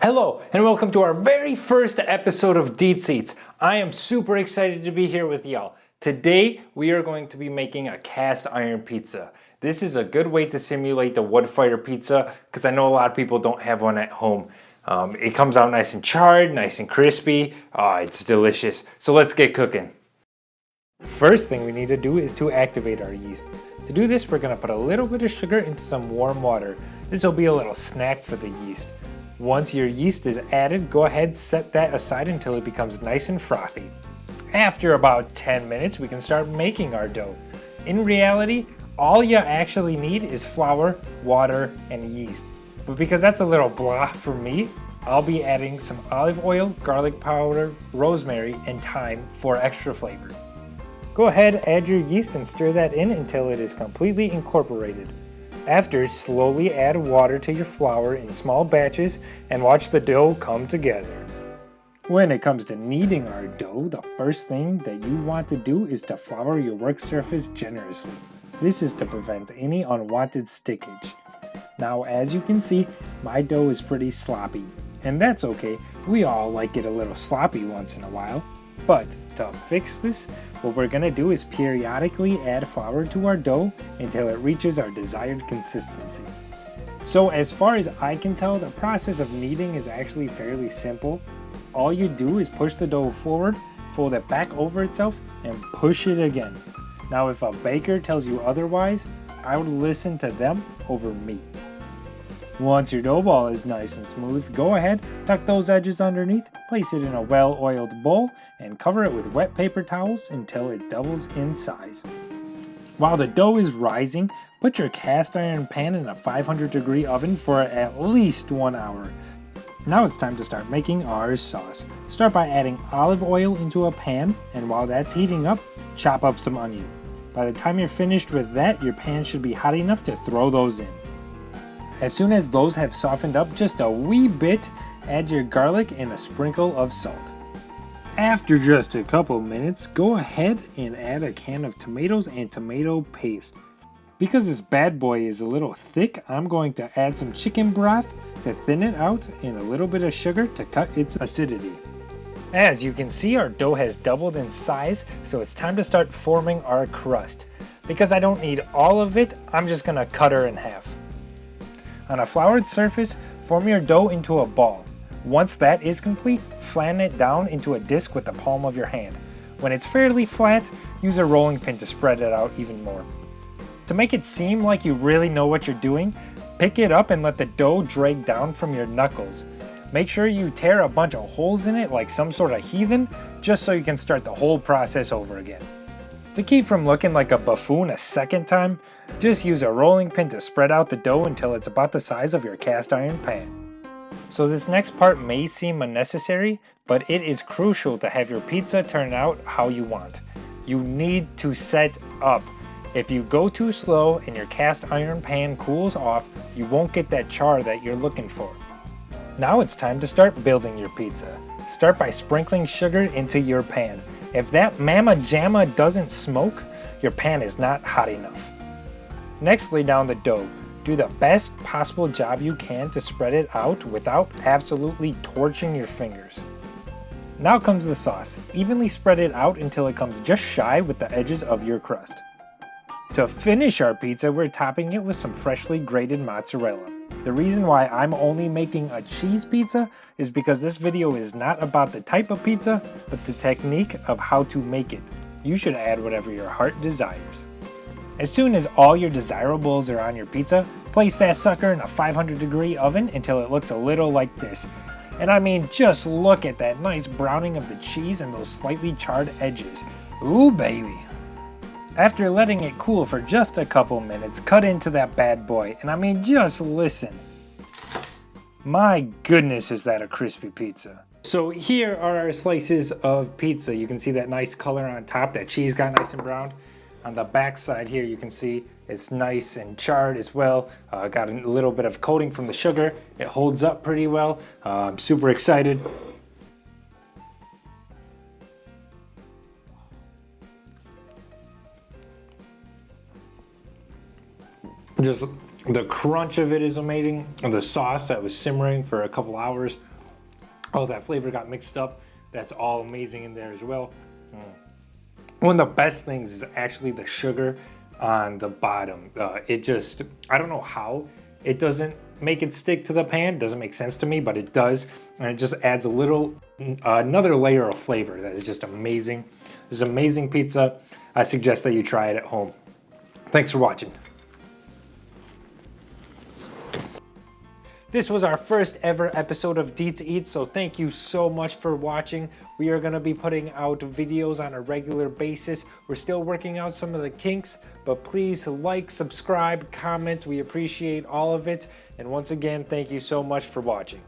Hello and welcome to our very first episode of DietzEatz. I am super excited to be here with y'all. Today we are going to be making a cast iron pizza. This is a good way to simulate the wood fire pizza because I know a lot of people don't have one at home. It comes out nice and charred, nice and crispy. It's delicious. So let's get cooking. First thing we need to do is to activate our yeast. To do this, we're going to put a little bit of sugar into some warm water. This will be a little snack for the yeast. Once your yeast is added, go ahead, set that aside until it becomes nice and frothy. After about 10 minutes, we can start making our dough. In reality, all you actually need is flour, water, and yeast. But because that's a little blah for me, I'll be adding some olive oil, garlic powder, rosemary, and thyme for extra flavor. Go ahead, add your yeast and stir that in until it is completely incorporated. After, slowly add water to your flour in small batches and watch the dough come together. When it comes to kneading our dough, the first thing that you want to do is to flour your work surface generously. This is to prevent any unwanted stickage. Now, as you can see, my dough is pretty sloppy, and that's okay. We all like it a little sloppy once in a while. But to fix this, what we're going to do is periodically add flour to our dough until it reaches our desired consistency. So as far as I can tell, the process of kneading is actually fairly simple. All you do is push the dough forward, fold it back over itself, and push it again. Now if a baker tells you otherwise, I would listen to them over me. Once your dough ball is nice and smooth, go ahead, tuck those edges underneath, place it in a well-oiled bowl, and cover it with wet paper towels until it doubles in size. While the dough is rising, put your cast iron pan in a 500-degree oven for at least 1 hour. Now it's time to start making our sauce. Start by adding olive oil into a pan, and while that's heating up, chop up some onion. By the time you're finished with that, your pan should be hot enough to throw those in. As soon as those have softened up just a wee bit, add your garlic and a sprinkle of salt. After just a couple minutes, go ahead and add a can of tomatoes and tomato paste. Because this bad boy is a little thick, I'm going to add some chicken broth to thin it out and a little bit of sugar to cut its acidity. As you can see, our dough has doubled in size, so it's time to start forming our crust. Because I don't need all of it, I'm just going to cut her in half. On a floured surface, form your dough into a ball. Once that is complete, flatten it down into a disc with the palm of your hand. When it's fairly flat, use a rolling pin to spread it out even more. To make it seem like you really know what you're doing, pick it up and let the dough drag down from your knuckles. Make sure you tear a bunch of holes in it like some sort of heathen, just so you can start the whole process over again. To keep from looking like a buffoon a second time, just use a rolling pin to spread out the dough until it's about the size of your cast iron pan. So this next part may seem unnecessary, but it is crucial to have your pizza turn out how you want. You need to set up. If you go too slow and your cast iron pan cools off, you won't get that char that you're looking for. Now it's time to start building your pizza. Start by sprinkling sugar into your pan. If that mama jamma doesn't smoke, your pan is not hot enough. Next, lay down the dough. Do the best possible job you can to spread it out without absolutely torching your fingers. Now comes the sauce. Evenly spread it out until it comes just shy with the edges of your crust. To finish our pizza, we're topping it with some freshly grated mozzarella. The reason why I'm only making a cheese pizza is because this video is not about the type of pizza, but the technique of how to make it. You should add whatever your heart desires. As soon as all your desirables are on your pizza, place that sucker in a 500-degree oven until it looks a little like this. And I mean, just look at that nice browning of the cheese and those slightly charred edges. Ooh, baby. After letting it cool for just a couple minutes, cut into that bad boy, and I mean, just listen. My goodness, is that a crispy pizza. So here are our slices of pizza. You can see that nice color on top, that cheese got nice and browned. On the back side here, you can see it's nice and charred as well. Got a little bit of coating from the sugar. It holds up pretty well. I'm super excited. Just The crunch of it is amazing. And the sauce that was simmering for a couple hours, oh, that flavor got mixed up. That's all amazing in there as well. One of the best things is actually the sugar on the bottom. It just, I don't know how it doesn't make it stick to the pan. It doesn't make sense to me, but it does. And it just adds a little, another layer of flavor that is just amazing. This is amazing pizza. I suggest that you try it at home. Thanks for watching. This was our first ever episode of DietzEatz, so thank you so much for watching. We are going to be putting out videos on a regular basis. We're still working out some of the kinks, but please like, subscribe, comment. We appreciate all of it. And once again, thank you so much for watching.